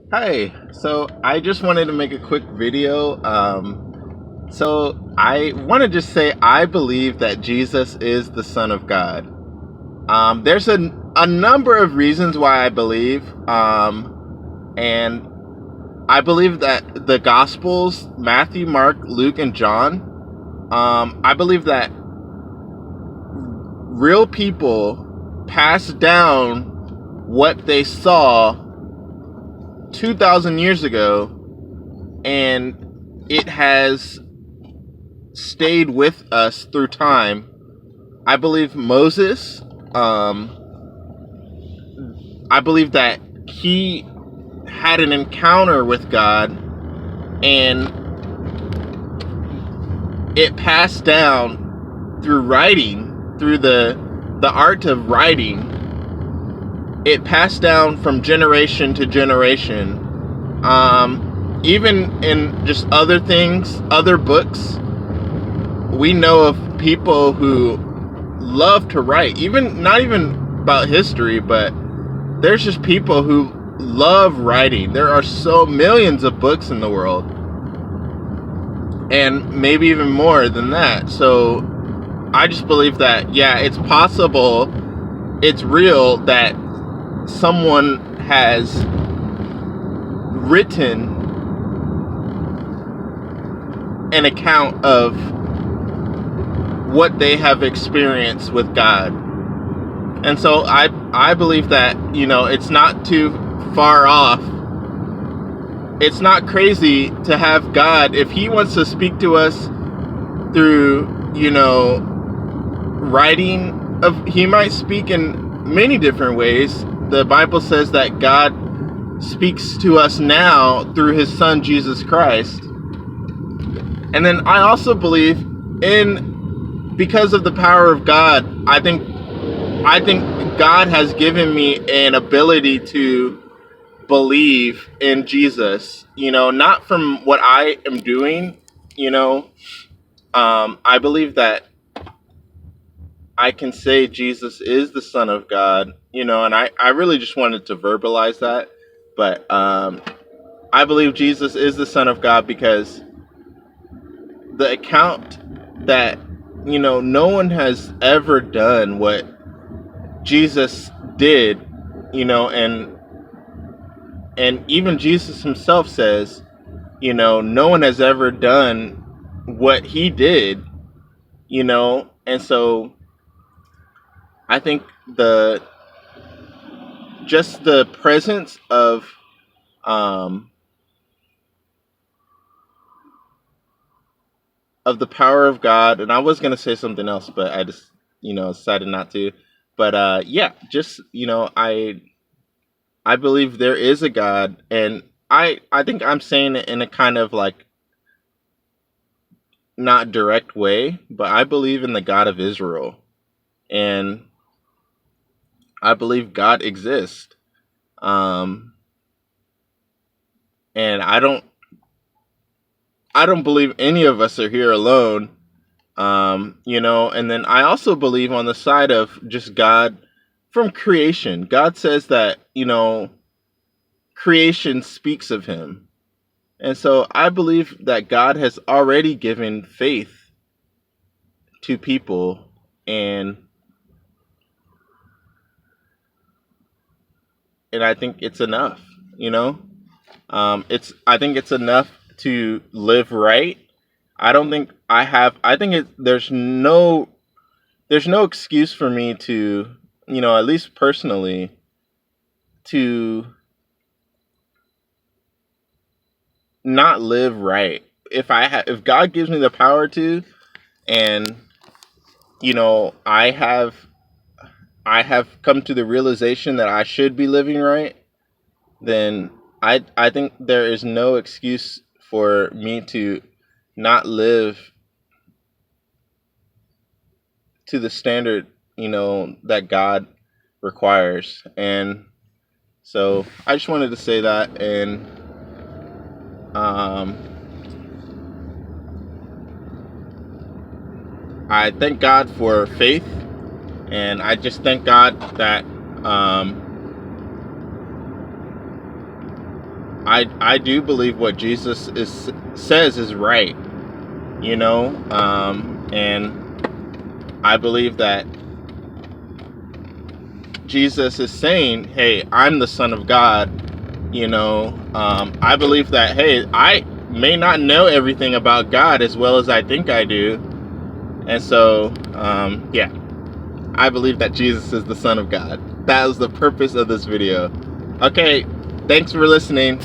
Hi. So I just wanted to make a quick video. So I want to just say I believe that Jesus is the Son of God. There's a number of reasons why I believe, and I believe that the Gospels, Matthew, Mark, Luke, and John, I believe that real people passed down what they saw 2,000 years ago, and it has stayed with us through time. I believe Moses, I believe that he had an encounter with God, and it passed down through writing, through the art of writing. It passed down from generation to generation. Even in just other things, other books, we know of people who love to write, even not even about history, but there's just people who love writing. There are so millions of books in the world, and maybe even more than that. So I just believe that, yeah, it's possible, it's real that someone has written an account of what they have experienced with God. And so I believe that, it's not too far off. It's not crazy to have God, if he wants to speak to us through, writing, he might speak in many different ways. The Bible says that God speaks to us now through his son Jesus Christ. And then I also believe because of the power of God, I think God has given me an ability to believe in Jesus, not from what I am doing, I believe that I can say Jesus is the Son of God, and I really just wanted to verbalize that. But I believe Jesus is the Son of God because the account that, no one has ever done what Jesus did, and even Jesus himself says, no one has ever done what he did, and so I think just the presence of the power of God, and I was gonna say something else, but I just, decided not to. But yeah, just, I believe there is a God, and I think I'm saying it in a kind of like not direct way, but I believe in the God of Israel, and I believe God exists. Um, and I don't believe any of us are here alone. And then I also believe on the side of just God from creation. God says that, creation speaks of him. And so I believe that God has already given faith to people, and I think it's enough, I think it's enough to live right. I think there's no excuse for me to, at least personally, to not live right. If God gives me the power to, and I have come to the realization that I should be living right, then I think there is no excuse for me to not live to the standard, that God requires. And so I just wanted to say that, and um, I thank God for faith, and I just thank God that I do believe what Jesus says is right, you know, and I believe that Jesus is saying, hey, I'm the Son of God, you know. I believe that, hey, I may not know everything about God as well as I think I do. And so, yeah, I believe that Jesus is the Son of God. That was the purpose of this video. Okay, thanks for listening.